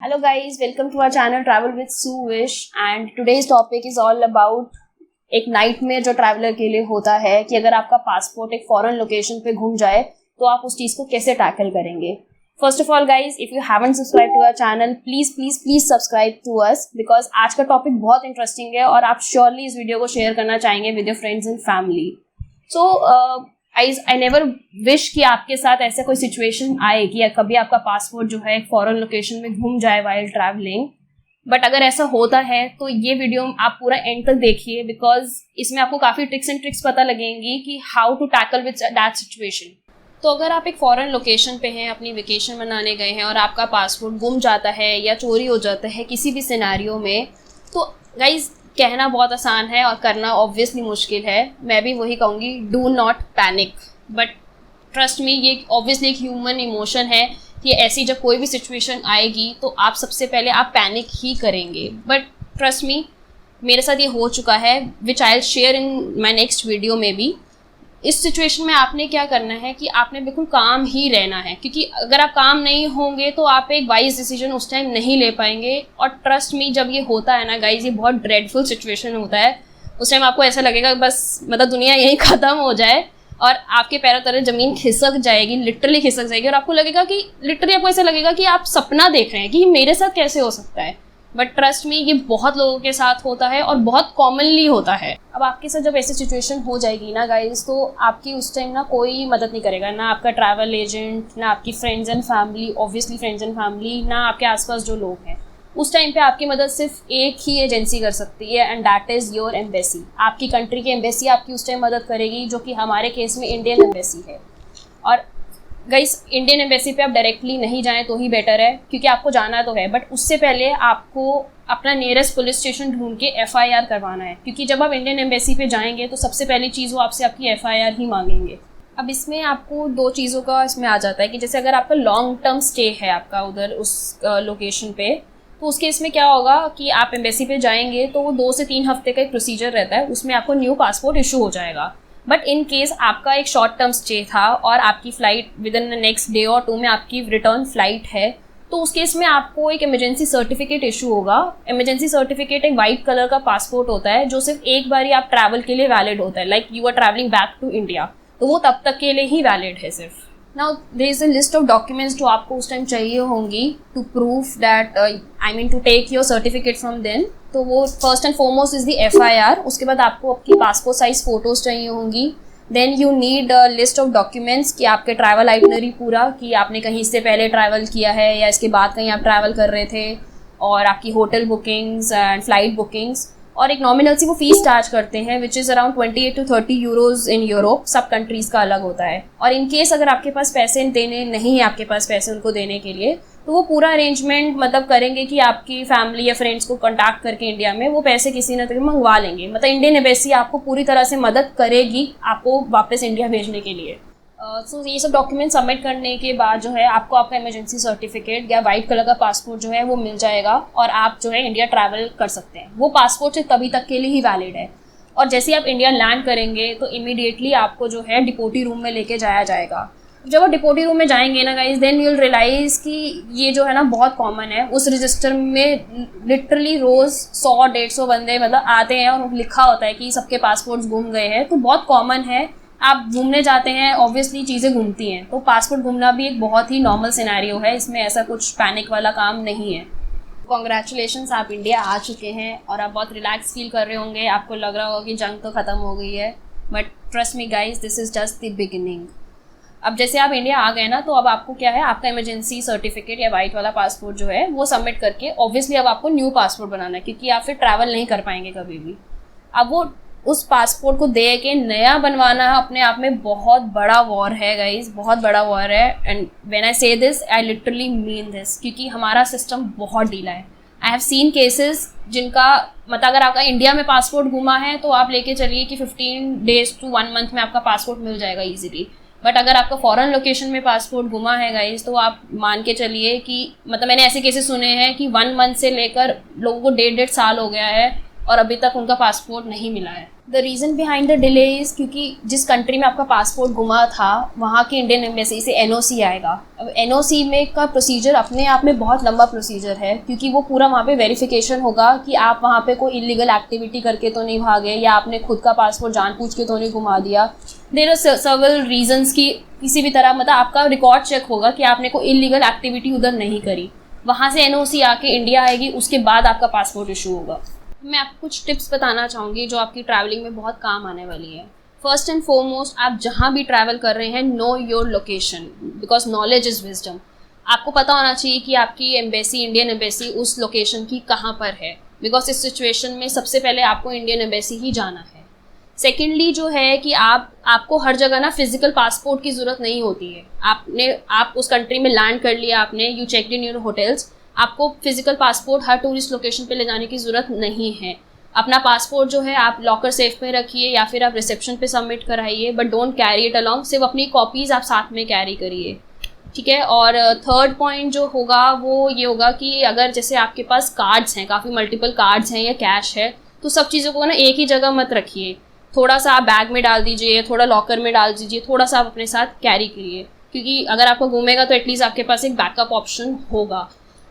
Hello guys, welcome to our channel Travel with Suvish and today's topic is all about एक nightmare जो traveller के लिए होता है कि अगर आपका पासपोर्ट एक फॉरेन लोकेशन पे घूम जाए तो आप उस चीज़ को कैसे टैकल करेंगे। First of all guys, if you haven't subscribe to our channel please please please subscribe to us because आज का टॉपिक बहुत इंटरेस्टिंग है और आप श्योरली इस वीडियो को शेयर करना चाहेंगे with your friends and family. So I never wish कि आपके साथ ऐसा कोई सिचुएशन आए कि कभी आपका पासपोर्ट जो है एक फॉरेन लोकेशन में घूम जाए वाइल ट्रैवलिंग। बट अगर ऐसा होता है तो ये वीडियो आप पूरा एंड तक देखिए बिकॉज इसमें आपको काफ़ी ट्रिक्स पता लगेंगी कि how to tackle with that situation. तो अगर आप एक फॉरेन लोकेशन पे हैं, अपनी वेकेशन मनाने गए हैं और आपका पासपोर्ट गुम जाता है या चोरी हो जाता है किसी भी सिनेरियो में, तो गाइज कहना बहुत आसान है और करना ऑब्वियसली मुश्किल है। मैं भी वही कहूँगी, do not panic. But trust me, ये ऑब्वियसली एक ह्यूमन इमोशन है कि ऐसी जब कोई भी सिचुएशन आएगी तो आप सबसे पहले आप पैनिक ही करेंगे। बट ट्रस्ट मी, मेरे साथ ये हो चुका है, which I will share in my next video में भी। इस सिचुएशन में आपने क्या करना है कि आपने बिल्कुल काम ही रहना है, क्योंकि अगर आप काम नहीं होंगे तो आप एक वाइज डिसीजन उस टाइम नहीं ले पाएंगे। और ट्रस्ट मी, जब ये होता है ना गाइज, ये बहुत ड्रेडफुल सिचुएशन होता है। उस टाइम आपको ऐसा लगेगा बस मतलब दुनिया यहीं ख़त्म हो जाए और आपके पैरों तले ज़मीन खिसक जाएगी, लिटरली खिसक जाएगी और आपको लगेगा कि लिटरली आपको ऐसा लगेगा कि आप सपना देख रहे हैं कि मेरे साथ कैसे हो सकता है। बट ट्रस्ट मी, ये बहुत लोगों के साथ होता है और बहुत कॉमनली होता है। अब आपके साथ जब ऐसी सिचुएशन हो जाएगी ना गाइज, तो आपकी उस टाइम ना कोई मदद नहीं करेगा, ना आपका ट्रैवल एजेंट, ना आपकी friends and family, obviously friends and family, ना आपके आसपास जो लोग हैं। उस टाइम पे आपकी मदद सिर्फ एक ही एजेंसी कर सकती है and that is your embassy. आपकी कंट्री की एम्बेसी आपकी उस टाइम मदद करेगी, जो कि हमारे केस में इंडियन एम्बेसी है। और गाइस, इंडियन एम्बेसी पे आप डायरेक्टली नहीं जाएं तो ही बेटर है, क्योंकि आपको जाना तो है बट उससे पहले आपको अपना नियरेस्ट पुलिस स्टेशन ढूंढ के FIR करवाना है, क्योंकि जब आप इंडियन एम्बेसी पे जाएंगे तो सबसे पहली चीज़ वो आपसे आपकी FIR ही मांगेंगे। अब इसमें आपको दो चीज़ों का इसमें आ जाता है कि जैसे अगर आपका लॉन्ग टर्म स्टे है आपका उधर उस लोकेशन पे, तो उस केस में क्या होगा कि आप एम्बेसी पे जाएंगे तो वो 2 से 3 हफ्ते का एक प्रोसीजर रहता है, उसमें आपको न्यू पासपोर्ट इशू हो जाएगा। बट इन केस आपका एक शॉर्ट टर्म स्टे था और आपकी flight with in the next day और 2 में आपकी रिटर्न फ्लाइट है, तो उस केस में आपको एक इमरजेंसी सर्टिफिकेट इशू होगा। इमरजेंसी सर्टिफिकेट एक वाइट कलर का पासपोर्ट होता है जो सिर्फ एक बार ही आप ट्रैवल के लिए वैलिड होता है, like you are travelling back to India, तो वो तब तक के लिए ही वैलिड है सिर्फ। Now there is a list of documents जो आपको उस टाइम चाहिए होंगी to proof that I mean to take your certificate from then. तो वो first and foremost is the FIR। उसके बाद आपको आपकी पासपोर्ट साइज फ़ोटोज़ चाहिए होंगी। Then you need a list of documents कि आपके ट्रैवल आइटनरी पूरा, कि आपने कहीं से पहले ट्रैवल किया है या इसके बाद कहीं आप ट्रैवल कर रहे थे, और आपकी hotel bookings and flight bookings, और एक नॉमिनल सी वो फीस चार्ज करते हैं which is around 28 to 30 euros in Europe. सब कंट्रीज़ का अलग होता है। और इन केस अगर आपके पास पैसे देने नहीं है, आपके पास पैसे उनको देने के लिए, तो वो पूरा अरेंजमेंट मतलब करेंगे कि आपकी फैमिली या फ्रेंड्स को कॉन्टैक्ट करके इंडिया में वो पैसे किसी न किसी मंगवा लेंगे। मतलब इंडियन एम्बेसी आपको पूरी तरह से मदद करेगी आपको वापस इंडिया भेजने के लिए। सो ये सब डॉक्यूमेंट सबमिट करने के बाद जो है आपको आपका इमरजेंसी सर्टिफिकेट या वाइट कलर का पासपोर्ट जो है वो मिल जाएगा और आप जो है इंडिया ट्रैवल कर सकते हैं। वो पासपोर्ट से तभी तक के लिए ही वैलिड है। और जैसे ही आप इंडिया लैंड करेंगे तो इमीडिएटली आपको जो है डिपोटी रूम में लेके जाया जाएगा। जब आप डिपोटी रूम में जाएंगे ना guys, then you will realise कि ये जो है ना बहुत कॉमन है। उस रजिस्टर में लिटरली रोज़ 100-150 बंदे मतलब आते हैं और लिखा होता है कि सबके पासपोर्ट्स गुम गए हैं। तो बहुत कॉमन है, आप घूमने जाते हैं, ऑब्वियसली चीज़ें घूमती हैं, तो पासपोर्ट घूमना भी एक बहुत ही नॉर्मल सिनेरियो है। इसमें ऐसा कुछ पैनिक वाला काम नहीं है। कॉन्ग्रेचुलेशंस, आप इंडिया आ चुके हैं और आप बहुत रिलैक्स फील कर रहे होंगे। आपको लग रहा होगा कि जंग तो ख़त्म हो गई है, but trust me guys, this is just the beginning. अब जैसे आप इंडिया आ गए ना, तो अब आपको क्या है, आपका इमरजेंसी सर्टिफिकेट या वाइट वाला पासपोर्ट जो है वो सबमिट करके ऑब्वियसली अब आपको न्यू पासपोर्ट बनाना है, क्योंकि आप फिर ट्रैवल नहीं कर पाएंगे कभी भी। अब वो उस पासपोर्ट को दे के नया बनवाना अपने आप में बहुत बड़ा वॉर है गाइज, बहुत बड़ा वॉर है। एंड व्हेन आई से this, I literally mean this, क्योंकि हमारा सिस्टम बहुत ढीला है। आई हैव सीन केसेस जिनका मतलब अगर आपका इंडिया में पासपोर्ट घुमा है तो आप लेके चलिए कि 15 days to 1 month में आपका पासपोर्ट मिल जाएगा ईजिली। बट अगर आपका फॉरेन लोकेशन में पासपोर्ट घुमा है गाइज, तो आप मान के चलिए कि मतलब मैंने ऐसे केसेस सुने हैं कि 1 month से लेकर लोगों को 1.5 साल हो गया है और अभी तक उनका पासपोर्ट नहीं मिला है। The reason behind the delay is क्योंकि जिस कंट्री में आपका पासपोर्ट गुमा था वहाँ की इंडियन एम्बेसी से NOC आएगा। अब NOC में का प्रोसीजर अपने आप में बहुत लंबा प्रोसीजर है, क्योंकि वो पूरा वहाँ पे वेरिफिकेशन होगा कि आप वहाँ पे कोई इलीगल एक्टिविटी करके तो नहीं भागे या आपने खुद का पासपोर्ट जानबूझ के तो नहीं घुमा दिया। देयर आर सर्वल रीजंस की किसी भी तरह मतलब आपका रिकॉर्ड चेक होगा कि आपने कोई इलीगल एक्टिविटी उधर नहीं करी। वहाँ से NOC आके इंडिया आएगी, उसके बाद आपका पासपोर्ट इशू होगा। मैं आपको कुछ टिप्स बताना चाहूँगी जो आपकी ट्रैवलिंग में बहुत काम आने वाली है। फर्स्ट एंड फॉरमोस्ट, आप जहाँ भी ट्रैवल कर रहे हैं, know your location because knowledge is wisdom. आपको पता होना चाहिए कि आपकी एम्बेसी, इंडियन एम्बेसी उस लोकेशन की कहाँ पर है, बिकॉज इस सिचुएशन में सबसे पहले आपको इंडियन एम्बेसी ही जाना है। सेकेंडली जो है कि आपको हर जगह ना फिजिकल पासपोर्ट की ज़रूरत नहीं होती है। आप उस कंट्री में लैंड कर लिया आपने, you checked in your hotels, आपको फिजिकल पासपोर्ट हर टूरिस्ट लोकेशन पे ले जाने की ज़रूरत नहीं है। अपना पासपोर्ट जो है आप लॉकर सेफ में रखिए या फिर आप रिसेप्शन पे सबमिट कराइए, but don't carry it along. सिर्फ अपनी कॉपीज़ आप साथ में कैरी करिए, ठीक है। और थर्ड पॉइंट जो होगा वो ये होगा कि अगर जैसे आपके पास कार्ड्स हैं, काफ़ी मल्टीपल कार्ड्स हैं या कैश है, तो सब चीज़ों को ना एक ही जगह मत रखिए। थोड़ा सा आप बैग में डाल दीजिए, थोड़ा लॉकर में डाल दीजिए, थोड़ा सा आप अपने साथ कैरी करिए, क्योंकि अगर आपको घूमेगा तो एटलीस्ट आपके पास एक बैकअप ऑप्शन होगा।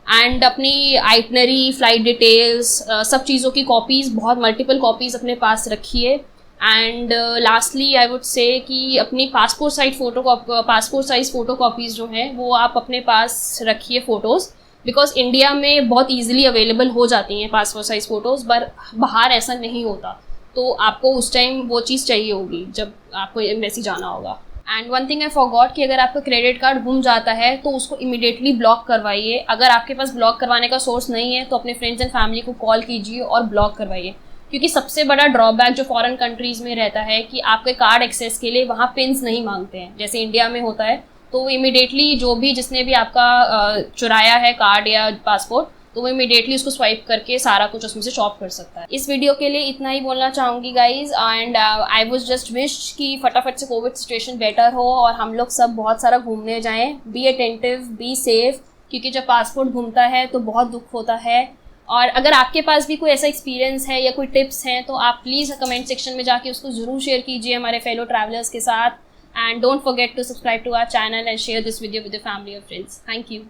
एंड अपनी आइटनरी, फ्लाइट डिटेल्स, सब चीज़ों की कॉपीज़, बहुत मल्टीपल कॉपीज़ अपने पास रखिए। And lastly I would say कि अपनी पासपोर्ट साइज़ फ़ोटो कॉपीज़ जो हैं वो आप अपने पास रखिए फ़ोटोज़, बिकॉज इंडिया में बहुत ईजिली अवेलेबल हो जाती हैं पासपोर्ट साइज़ फ़ोटोज़, पर बाहर ऐसा नहीं होता, तो आपको उस टाइम वो चीज़ चाहिए होगी जब आपको एम्बेसी जाना होगा। And one thing I forgot कि अगर आपका क्रेडिट कार्ड गुम जाता है तो उसको इमीडिएटली ब्लॉक करवाइए। अगर आपके पास ब्लॉक करवाने का सोर्स नहीं है तो अपने फ्रेंड्स एंड फैमिली को कॉल कीजिए और ब्लॉक करवाइए, क्योंकि सबसे बड़ा ड्रॉबैक जो फॉरेन कंट्रीज़ में रहता है कि आपके कार्ड एक्सेस के लिए वहाँ पिन्स नहीं मांगते हैं जैसे इंडिया में होता है। तो इमीडिएटली जिसने भी आपका चुराया है कार्ड या पासपोर्ट, तो वो इमीडिएटली उसको स्वाइप करके सारा कुछ उसमें से शॉप कर सकता है। इस वीडियो के लिए इतना ही बोलना चाहूँगी guys, and I was just wish कि फटाफट से कोविड सिचुएशन बेटर हो और हम लोग सब बहुत सारा घूमने जाएं। बी अटेंटिव, बी सेफ, क्योंकि जब पासपोर्ट घूमता है तो बहुत दुख होता है। और अगर आपके पास भी कोई ऐसा एक्सपीरियंस है या कोई टिप्स हैं तो आप प्लीज़ कमेंट सेक्शन में जाके उसको ज़रूर शेयर कीजिए हमारे फेलो ट्रैवलर्स के साथ। And don't forget to subscribe to our channel and share this video with your family और फ्रेंड्स। Thank you.